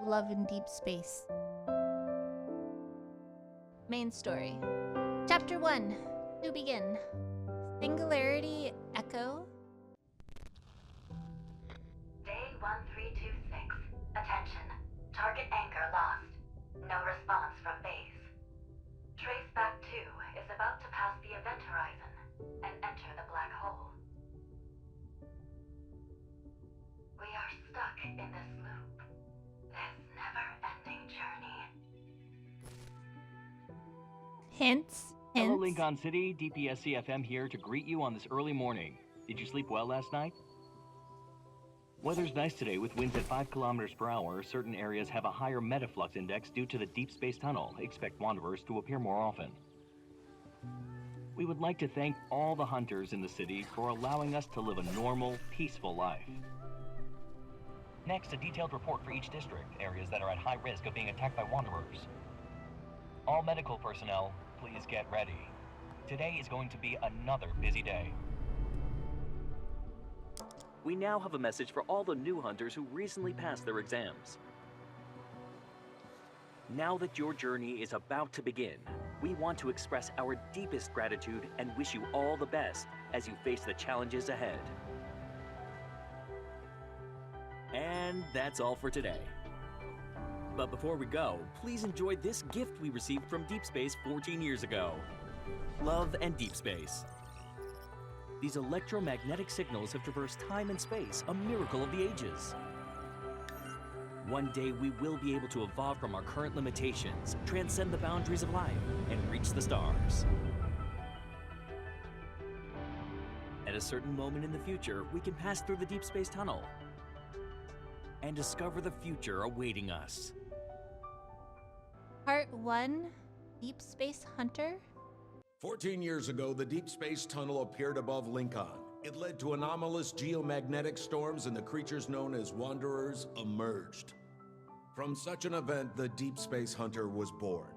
love in deep space. Main story. Chapter 1. To begin. Singularity Echo. Day 1326. Attention. Target anchor lost. No response from base. Traceback 2 is about to pass the event horizon and enter the black hole. We are stuck in this loop. This never-ending journey. Hints. Hello, Lincoln City. DPSC-FM here to greet you on this early morning. Did you sleep well last night? Weather's nice today with winds at 5 kilometers per hour. Certain areas have a higher metaflux index due to the deep space tunnel. Expect wanderers to appear more often. We would like to thank all the hunters in the city for allowing us to live a normal, peaceful life. Next, a detailed report for each district, areas that are at high risk of being attacked by wanderers. All medical personnel, please get ready. Today is going to be another busy day. We now have a message for all the new hunters who recently passed their exams. Now that your journey is about to begin, we want to express our deepest gratitude and wish you all the best as you face the challenges ahead. And that's all for today. But before we go, please enjoy this gift we received from Deepspace 14 years ago. Love and Deepspace. These electromagnetic signals have traversed time and space, a miracle of the ages. One day we will be able to evolve from our current limitations, transcend the boundaries of life, and reach the stars. At a certain moment in the future, we can pass through the deep space tunnel and discover the future awaiting us. Part 1. Deep Space Hunter. 14 years ago, the Deep Space Tunnel appeared above Lincoln. It led to anomalous geomagnetic storms, and the creatures known as Wanderers emerged. From such an event, the Deep Space Hunter was born.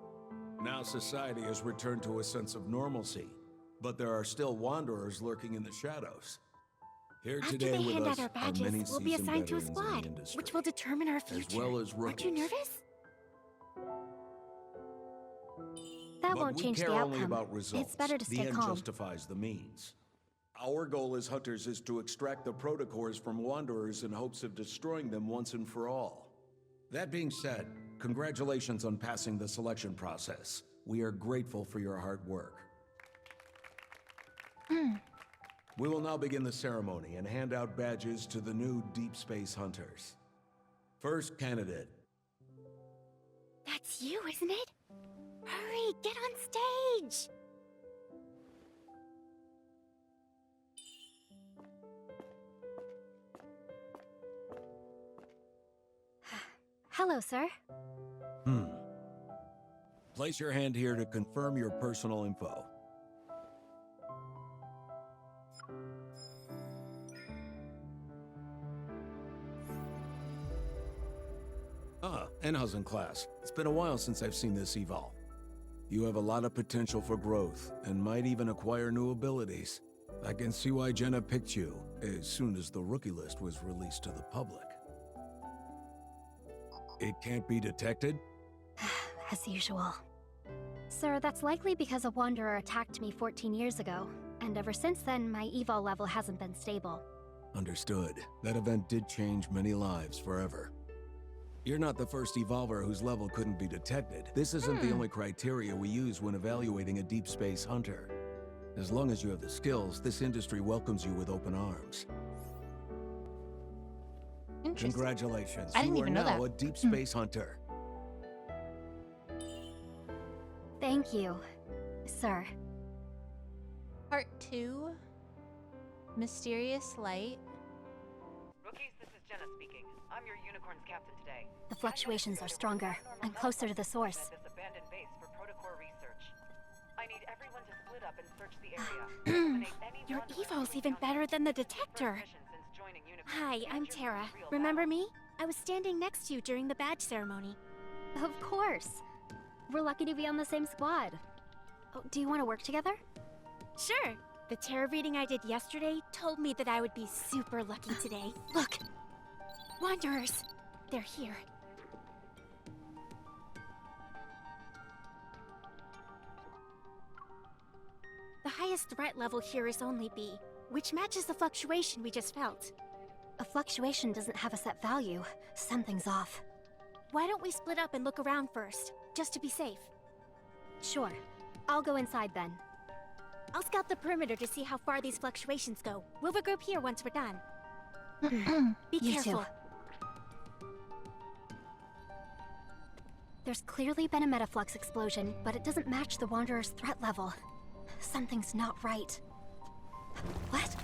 Now society has returned to a sense of normalcy, but there are still Wanderers lurking in the shadows. Here After today they with hand us out our are many badges, we'll be seasoned assigned to a veterans in squad, the industry, which will determine our future. as well as Aren't you rookies. nervous? That But won't we change care the only outcome. about results. It's better to The stay end calm. justifies the means. Our goal as hunters is to extract the protocores from Wanderers in hopes of destroying them once and for all. That being said, congratulations on passing the selection process. We are grateful for your hard work. We will now begin the ceremony and hand out badges to the new Deep Space Hunters. First candidate. That's you, isn't it? Hurry, get on stage! Hello, sir. Place your hand here to confirm your personal info. And how's in class? It's been a while since I've seen this eval. You have a lot of potential for growth, and might even acquire new abilities. I can see why Jenna picked you, as soon as the rookie list was released to the public. It can't be detected? As usual. Sir, that's likely because a wanderer attacked me 14 years ago, and ever since then, my eval level hasn't been stable. Understood. That event did change many lives forever. You're not the first evolver whose level couldn't be detected. This isn't the only criteria we use when evaluating a deep space hunter. As long as you have the skills, this industry welcomes you with open arms. Interesting. Congratulations. I didn't you are even know now that. a deep space hunter. Thank you, sir. Part 2. Mysterious Light. Rookies, this is Jenna speaking. I'm your Unicorn's captain today. The fluctuations are stronger. I'm closer to the source. This abandoned base for protocol research. I need everyone to split up and search the area. Eliminate any Your wanderers eval's who even encounter better than the this is the first detector. mission since joining Unicorn. Hi, I'm Capture Tara. the real Remember battle. me? I was standing next to you during the badge ceremony. Of course. We're lucky to be on the same squad. Oh, do you want to work together? Sure. The tarot reading I did yesterday told me that I would be super lucky today. Look! Wanderers! They're here. highest threat level here is only B, which matches the fluctuation we just felt. A fluctuation doesn't have a set value. Something's off. Why don't we split up and look around first, just to be safe? Sure. I'll go inside then. I'll scout the perimeter to see how far these fluctuations go. We'll regroup here once we're done. Be You careful. too. There's clearly been a metaflux explosion, but it doesn't match the Wanderer's threat level. Something's not right. What?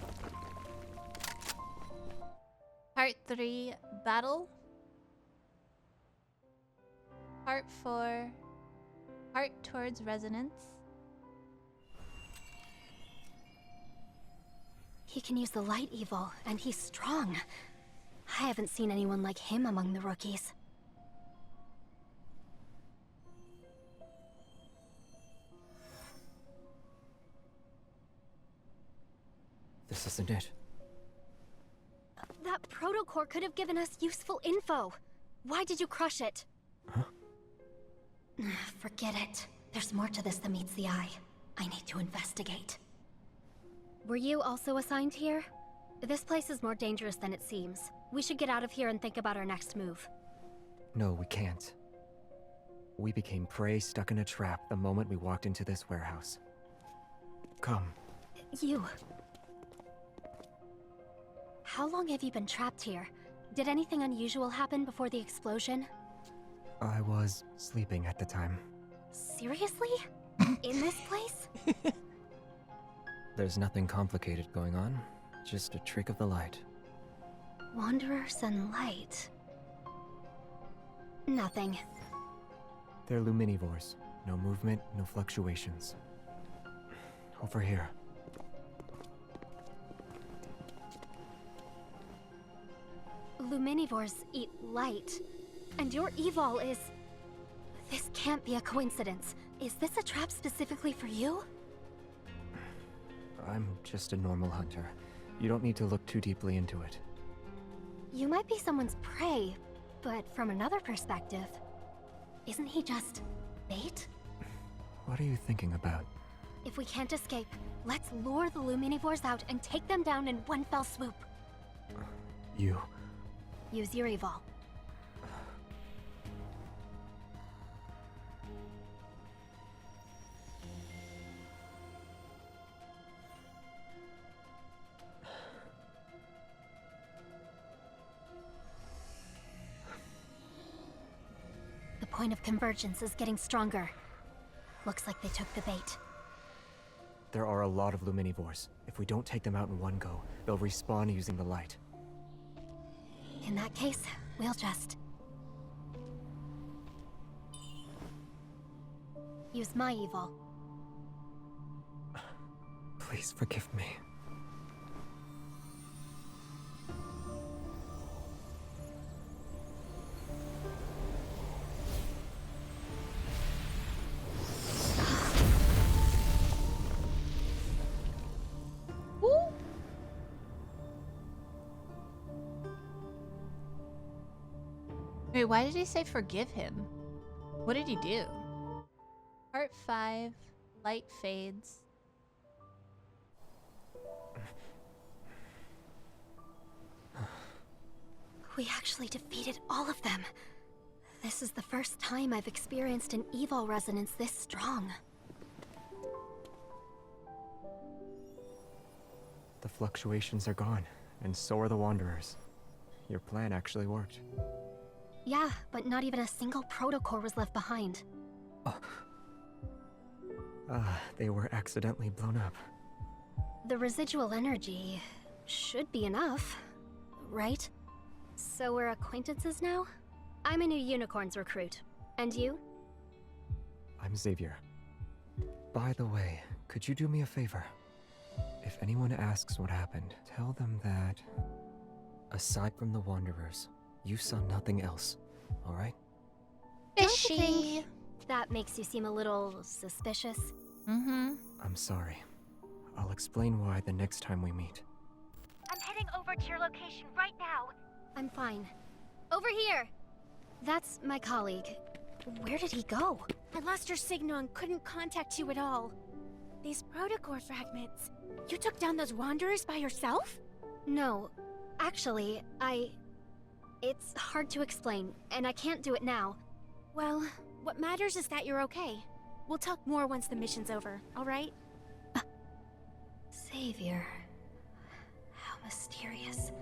Part 3, Battle. Part 4, Heart Towards Resonance. He can use the light evil, and he's strong. I haven't seen anyone like him among the rookies. This isn't it. That protocore could have given us useful info. Why did you crush it? Huh? Forget it. There's more to this than meets the eye. I need to investigate. Were you also assigned here? This place is more dangerous than it seems. We should get out of here and think about our next move. No, we can't. We became prey stuck in a trap the moment we walked into this warehouse. Come. You. How long have you been trapped here? Did anything unusual happen before the explosion? I was sleeping at the time. Seriously? In this place? There's nothing complicated going on. Just a trick of the light. Wanderers and light. Nothing. They're luminivores. No movement, no fluctuations. Over here. Luminivores eat light. And your evol is... This can't be a coincidence. Is this a trap specifically for you? I'm just a normal hunter. You don't need to look too deeply into it. You might be someone's prey, but from another perspective, isn't he just bait? What are you thinking about? If we can't escape, let's lure the Luminivores out and take them down in one fell swoop. You... Use your evol. The point of convergence is getting stronger. Looks like they took the bait. There are a lot of luminivores. If we don't take them out in one go, they'll respawn using the light. In that case, we'll just... use my evil. Please forgive me. Wait, why did he say forgive him? What did he do? Part 5, Light Fades. We actually defeated all of them. This is the first time I've experienced an evil resonance this strong. The fluctuations are gone, and so are the Wanderers. Your plan actually worked. Yeah, but not even a single protocore was left behind. They were accidentally blown up. The residual energy should be enough, right? So we're acquaintances now? I'm a new Unicorns recruit. And you? I'm Xavier. By the way, could you do me a favor? If anyone asks what happened, tell them that... aside from the Wanderers, you saw nothing else, alright? Fishy! That makes you seem a little suspicious. Mm-hmm. I'm sorry. I'll explain why the next time we meet. I'm heading over to your location right now. I'm fine. Over here! That's my colleague. Where did he go? I lost your signal and couldn't contact you at all. These protocore fragments. You took down those wanderers by yourself? No. Actually, It's hard to explain, and I can't do it now. Well, what matters is that you're okay. We'll talk more once the mission's over, alright? Xavier. How mysterious.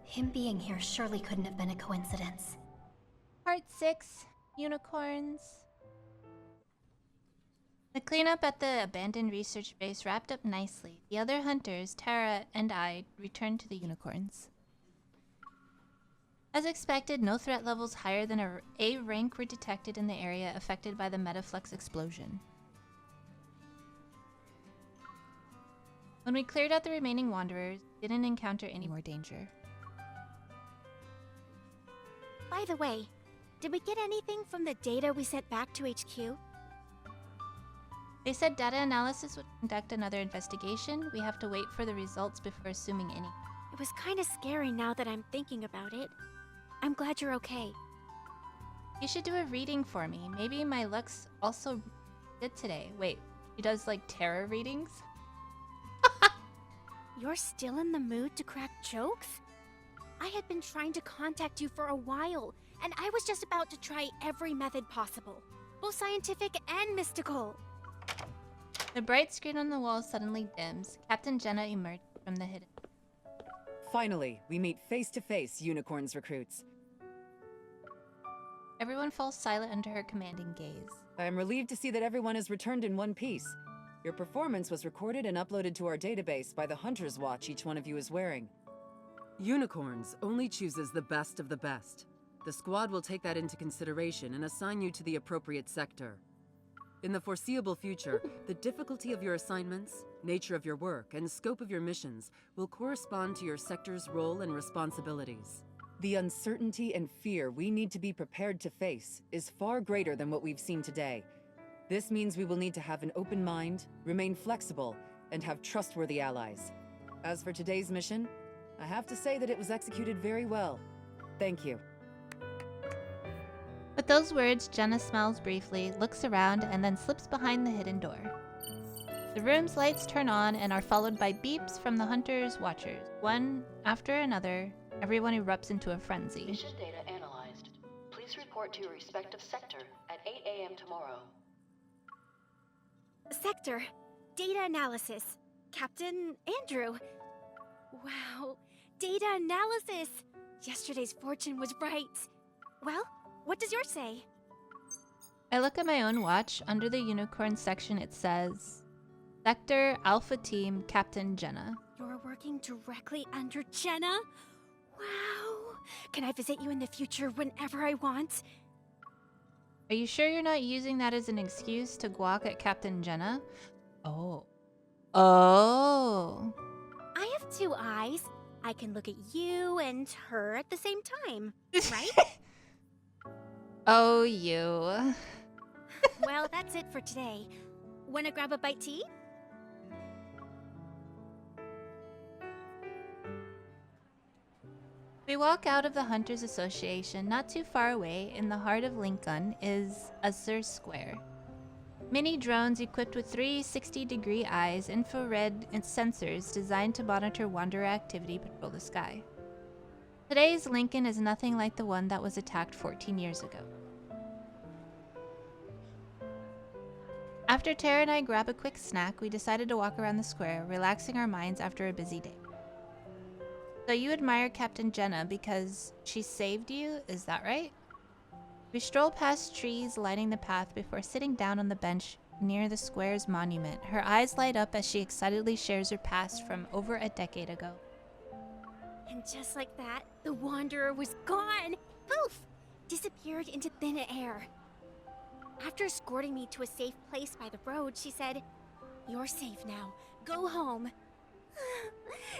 Him being here surely couldn't have been a coincidence. Part 6, Unicorns. The cleanup at the abandoned research base wrapped up nicely. The other hunters, Tara and I, returned to the unicorns. As expected, no threat levels higher than A rank were detected in the area affected by the Metaflux explosion. When we cleared out the remaining wanderers, we didn't encounter any more danger. By the way, did we get anything from the data we sent back to HQ? They said data analysis would conduct another investigation. We have to wait for the results before assuming any. It was kind of scary now that I'm thinking about it. I'm glad you're okay. You should do a reading for me. Maybe my luck's also good today. Wait, she does like tarot readings? You're still in the mood to crack jokes? I had been trying to contact you for a while, and I was just about to try every method possible, both scientific and mystical. The bright screen on the wall suddenly dims. Captain Jenna emerged from the hidden. Finally, we meet face-to-face, Unicorns recruits. Everyone falls silent under her commanding gaze. I am relieved to see that everyone has returned in one piece. Your performance was recorded and uploaded to our database by the Hunter's Watch each one of you is wearing. Unicorns only chooses the best of the best. The squad will take that into consideration and assign you to the appropriate sector. In the foreseeable future, the difficulty of your assignments, nature of your work, and scope of your missions will correspond to your sector's role and responsibilities. The uncertainty and fear we need to be prepared to face is far greater than what we've seen today. This means we will need to have an open mind, remain flexible, and have trustworthy allies. As for today's mission, I have to say that it was executed very well. Thank you. With those words, Jenna smiles briefly, looks around, and then slips behind the hidden door. The room's lights turn on and are followed by beeps from the Hunter's Watchers. One after another, everyone erupts into a frenzy. Mission data analyzed. Please report to your respective sector at 8 a.m. tomorrow. Sector. Data analysis. Captain Andrew. Wow. Data analysis! Yesterday's fortune was right. Well, what does yours say? I look at my own watch. Under the unicorn section it says, Sector Alpha Team Captain Jenna. You're working directly under Jenna? Wow. Can I visit you in the future whenever I want? Are you sure you're not using that as an excuse to guac at Captain Jenna? Oh. Oh. I have two eyes. I can look at you and her at the same time, right? Oh, you. Well, that's it for today. Wanna grab a bite to eat? We walk out of the Hunters Association. Not too far away, in the heart of Lincoln, is Azur Square. Mini drones equipped with 360-degree eyes, infrared and sensors designed to monitor wanderer activity patrol the sky. Today's Lincoln is nothing like the one that was attacked 14 years ago. After Tara and I grab a quick snack, we decided to walk around the square, relaxing our minds after a busy day. So you admire Captain Jenna because she saved you, is that right? We stroll past trees lining the path before sitting down on the bench near the square's monument. Her eyes light up as she excitedly shares her past from over a decade ago. And just like that, the Wanderer was gone! Poof! Disappeared into thin air. After escorting me to a safe place by the road, she said, "You're safe now. Go home."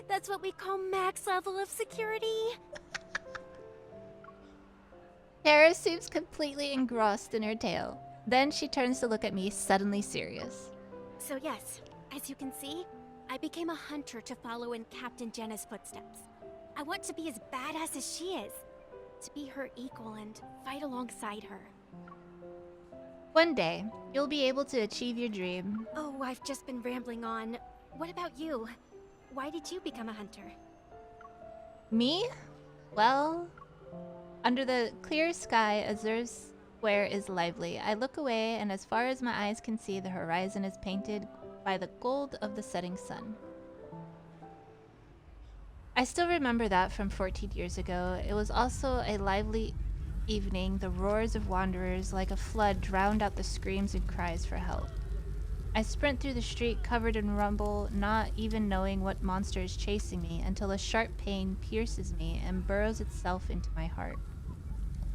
That's what we call max level of security. Tara seems completely engrossed in her tale. Then she turns to look at me, suddenly serious. So yes, as you can see, I became a hunter to follow in Captain Jenna's footsteps. I want to be as badass as she is. To be her equal and fight alongside her. One day, you'll be able to achieve your dream. Oh, I've just been rambling on. What about you? Why did you become a hunter? Me? Well, under the clear sky, Azur's square is lively. I look away, and as far as my eyes can see, the horizon is painted by the gold of the setting sun. I still remember that from 14 years ago. It was also a lively evening. The roars of wanderers like a flood drowned out the screams and cries for help. I sprint through the street covered in rumble, not even knowing what monster is chasing me, until a sharp pain pierces me and burrows itself into my heart.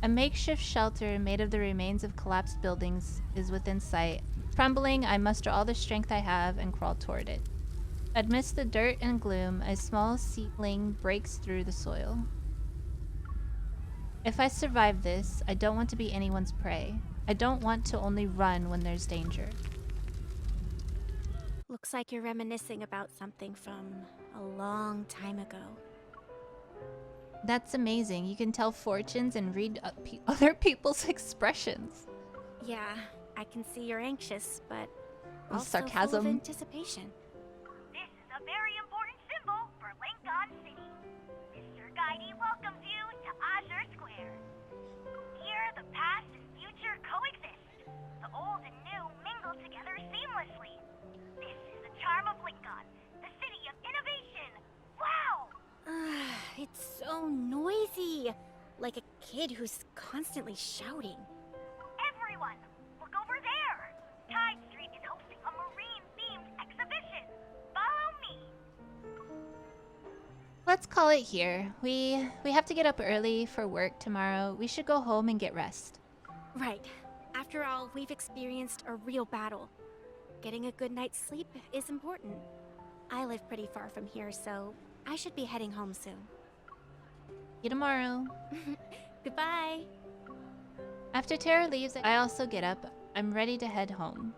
A makeshift shelter made of the remains of collapsed buildings is within sight. Trembling, I muster all the strength I have and crawl toward it. Amidst the dirt and gloom, a small seedling breaks through the soil. If I survive this, I don't want to be anyone's prey. I don't want to only run when there's danger. Looks like you're reminiscing about something from a long time ago. That's amazing. You can tell fortunes and read other people's expressions. Yeah, I can see you're anxious, but With also full sarcasm. of anticipation. This is a very important symbol for Lincoln City. Mr. Guidey welcomes you to Azure Square. Here, the past and future coexist. The old and new mingle together seamlessly. This is the charm of Lincoln, the city of innovation. Wow! It's so noisy. Like a kid who's constantly shouting. Everyone, look over there. Tide Street is hosting a marine-themed exhibition. Follow me. Let's call it here. We have to get up early for work tomorrow. We should go home and get rest. Right. After all, we've experienced a real battle. Getting a good night's sleep is important. I live pretty far from here, so I should be heading home soon. See you tomorrow. Goodbye. After Tara leaves, I also get up. I'm ready to head home.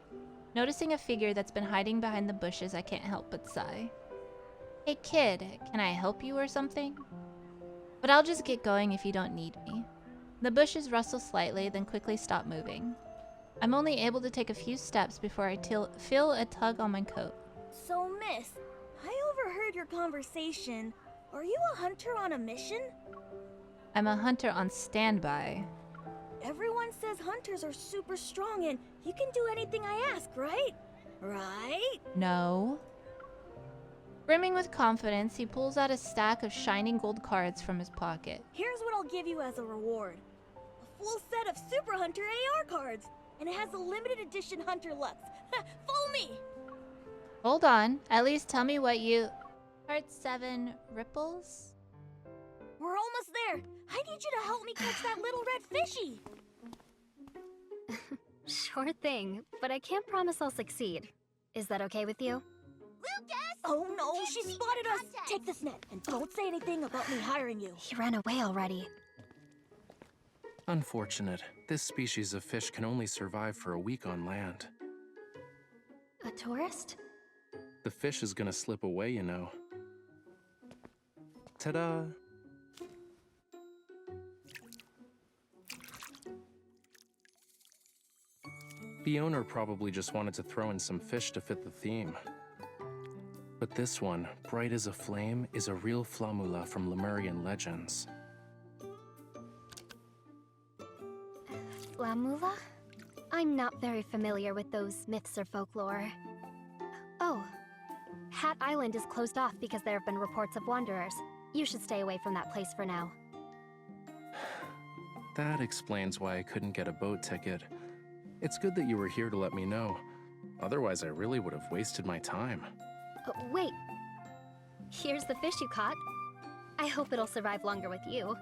Noticing a figure that's been hiding behind the bushes, I can't help but sigh. Hey kid, can I help you or something? But I'll just get going if you don't need me. The bushes rustle slightly, then quickly stop moving. I'm only able to take a few steps before I feel a tug on my coat. So, miss, I overheard your conversation. Are you a hunter on a mission? I'm a hunter on standby. Everyone says hunters are super strong and you can do anything I ask, right? Right? No. Brimming with confidence, he pulls out a stack of shining gold cards from his pocket. Here's what I'll give you as a reward. A full set of Super Hunter AR cards. And it has a limited edition Hunter Lux. Follow me! Hold on. At least tell me what you... Part 7, Ripples? We're almost there. I need you to help me catch that little red fishy. Sure thing, but I can't promise I'll succeed. Is that okay with you? Lucas! Oh no, she spotted us. Take this net and don't say anything about me hiring you. He ran away already. Unfortunate. This species of fish can only survive for a week on land. A tourist? The fish is gonna slip away, you know. Ta-da! The owner probably just wanted to throw in some fish to fit the theme. But this one, bright as a flame, is a real flamula from Lemurian legends. Flamula? I'm not very familiar with those myths or folklore. Oh, Hat Island is closed off because there have been reports of wanderers. You should stay away from that place for now. That explains why I couldn't get a boat ticket. It's good that you were here to let me know. Otherwise, I really would have wasted my time. Wait. Here's the fish you caught. I hope it'll survive longer with you.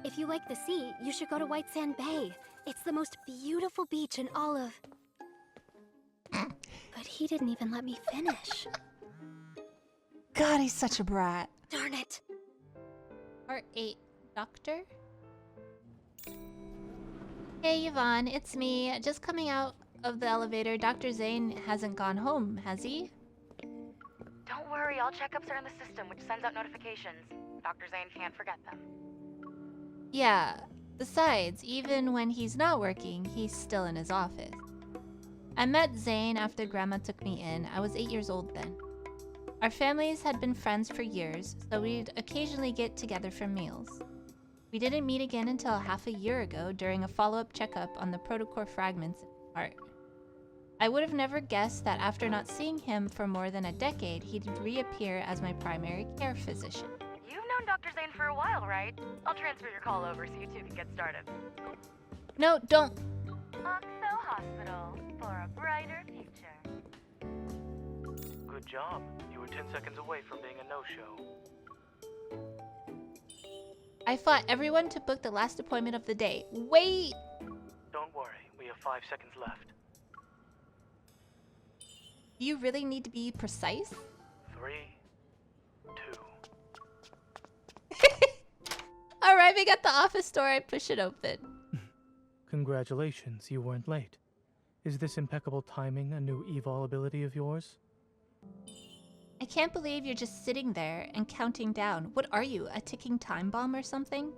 If you like the sea, you should go to White Sand Bay. It's the most beautiful beach in all of... But he didn't even let me finish. God, he's such a brat. Darn it. Part 8, Doctor? Hey Yvonne, it's me. Just coming out of the elevator. Dr. Zayne hasn't gone home, has he? Don't worry, all checkups are in the system, which sends out notifications. Dr. Zayne can't forget them. Yeah. Besides, even when he's not working, he's still in his office. I met Zayne after Grandma took me in. I was 8 years old then. Our families had been friends for years, so we'd occasionally get together for meals. We didn't meet again until half a year ago during a follow-up checkup on the protocore fragments in his heart. I would have never guessed that after not seeing him for more than a decade, he'd reappear as my primary care physician. You've known Dr. Zayne for a while, right? I'll transfer your call over so you two can get started. No, don't. Oxo Hospital, for a brighter future. Good job. You were 10 seconds away from being a no-show. I fought everyone to book the last appointment of the day. Wait! Don't worry, we have 5 seconds left. Do you really need to be precise? 3, 2. Arriving at the office door, I push it open. Congratulations, you weren't late. Is this impeccable timing a new evol ability of yours? I can't believe you're just sitting there and counting down. What are you, a ticking time bomb or something?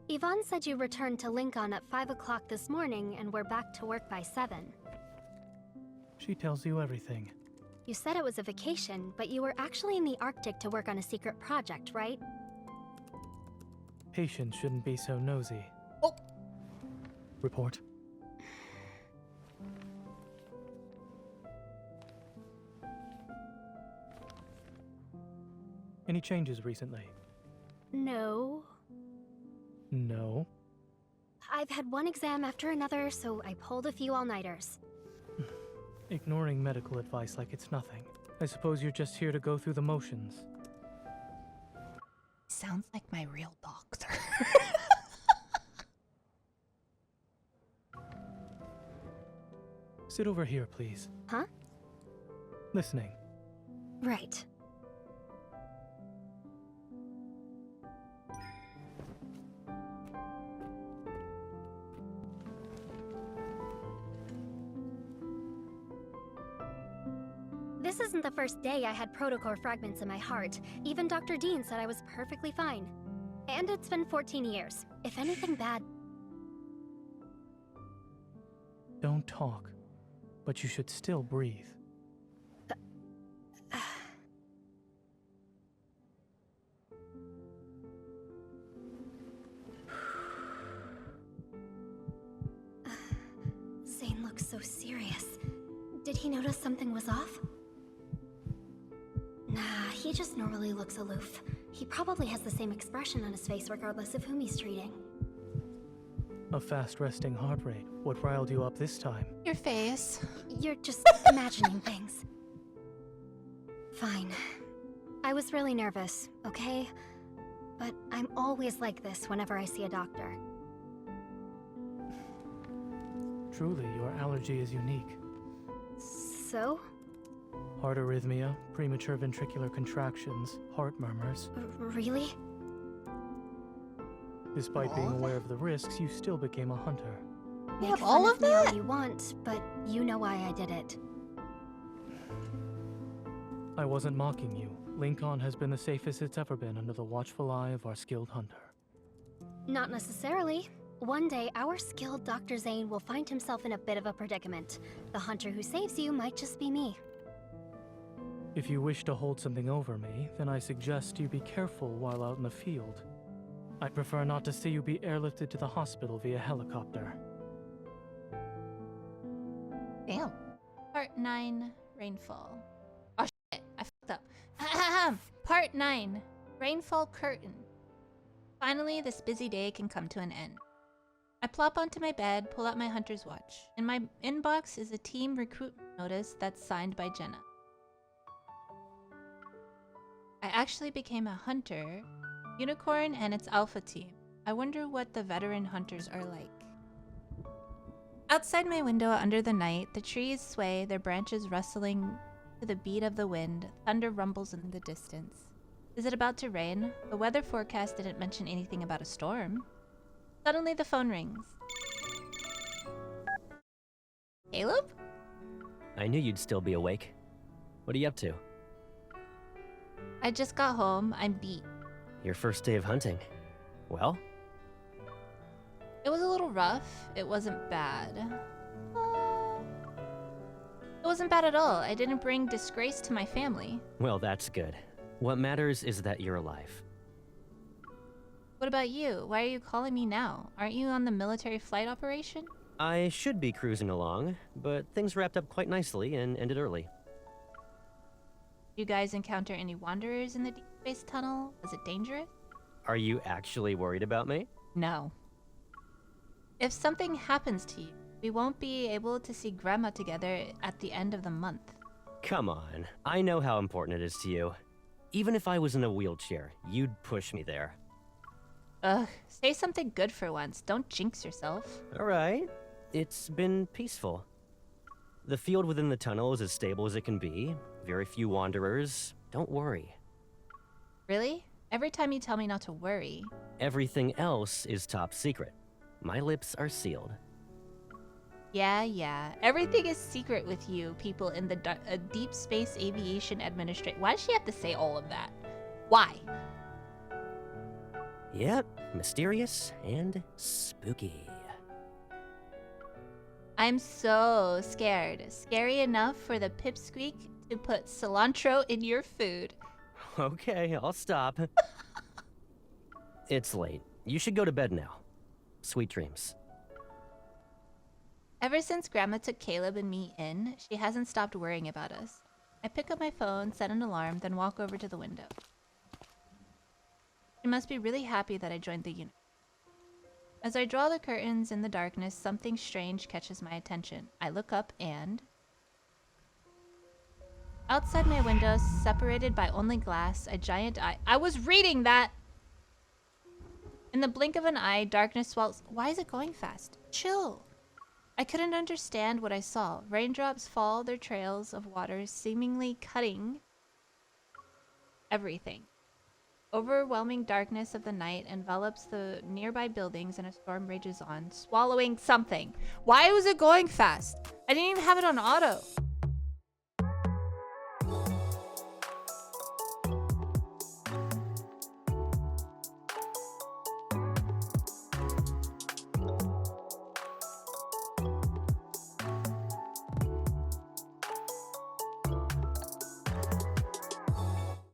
Yvonne said you returned to Lincoln at 5 o'clock this morning and were back to work by 7. She tells you everything. You said it was a vacation, but you were actually in the Arctic to work on a secret project, right? Patients shouldn't be so nosy. Oh! Report. Any changes recently? No. No. I've had one exam after another, so I pulled a few all-nighters. Ignoring medical advice like it's nothing. I suppose you're just here to go through the motions. Sounds like my real doctor. Sit over here, please. Huh? Listening. Right. This isn't the first day I had protocore fragments in my heart. Even Dr. Dean said I was perfectly fine. And it's been 14 years. If anything bad... Don't talk, but you should still breathe. Zayne looks so serious. Did he notice something was off? Nah, he just normally looks aloof. He probably has the same expression on his face regardless of whom he's treating. A fast resting heart rate. What riled you up this time? Your face. You're just imagining things. Fine. I was really nervous, okay? But I'm always like this whenever I see a doctor. Truly, your allergy is unique. So? Heart arrhythmia, premature ventricular contractions, heart murmurs. Really? Despite being aware of the risks, you still became a hunter. Make have fun all of of me that? all you want, but you know why I did it. I wasn't mocking you. Lincoln has been the safest it's ever been under the watchful eye of our skilled hunter. Not necessarily. One day, our skilled Dr. Zayne will find himself in a bit of a predicament. The hunter who saves you might just be me. If you wish to hold something over me, then I suggest you be careful while out in the field. I'd prefer not to see you be airlifted to the hospital via helicopter. Damn. Part 9, Rainfall. Oh shit, I fucked up. Ahem. Part 9, Rainfall Curtain. Finally, this busy day can come to an end. I plop onto my bed, pull out my hunter's watch. In my inbox is a team recruitment notice that's signed by Jenna. I actually became a hunter, Unicorn and its alpha team. I wonder what the veteran hunters are like. Outside my window under the night, the trees sway, their branches rustling to the beat of the wind. Thunder rumbles in the distance. Is it about to rain? The weather forecast didn't mention anything about a storm. Suddenly the phone rings. Caleb? I knew you'd still be awake. What are you up to? I just got home. I'm beat. Your first day of hunting. Well? rough. It wasn't bad. It wasn't bad at all. I didn't bring disgrace to my family. Well, that's good. What matters is that you're alive. What about you? Why are you calling me now? Aren't you on the military flight operation? I should be cruising along, but things wrapped up quite nicely and ended early. You guys encounter any wanderers in the deep space tunnel? Was it dangerous? Are you actually worried about me? No. If something happens to you, we won't be able to see Grandma together at the end of the month. Come on, I know how important it is to you. Even if I was in a wheelchair, you'd push me there. Ugh, say something good for once. Don't jinx yourself. Alright, it's been peaceful. The field within the tunnel is as stable as it can be. Very few wanderers. Don't worry. Really? Every time you tell me not to worry. Everything else is top secret. My lips are sealed. Yeah. Everything is secret with you, people in the Deep Space Aviation Administration. Why does she have to say all of that? Why? Yep, mysterious and spooky. I'm so scared. Scary enough for the pipsqueak to put cilantro in your food. Okay, I'll stop. It's late. You should go to bed now. Sweet dreams. Ever since Grandma took Caleb and me in, she hasn't stopped worrying about us. I pick up my phone, set an alarm, then walk over to the window. She must be really happy that I joined the unit. As I draw the curtains in the darkness, something strange catches my attention. I look up and... outside my window, separated by only glass, a giant eye... I was reading that! In the blink of an eye, darkness swells... Why is it going fast? Chill! I couldn't understand what I saw. Raindrops fall their trails of water, seemingly cutting everything. Overwhelming darkness of the night envelops the nearby buildings and a storm rages on, swallowing something. Why was it going fast? I didn't even have it on auto.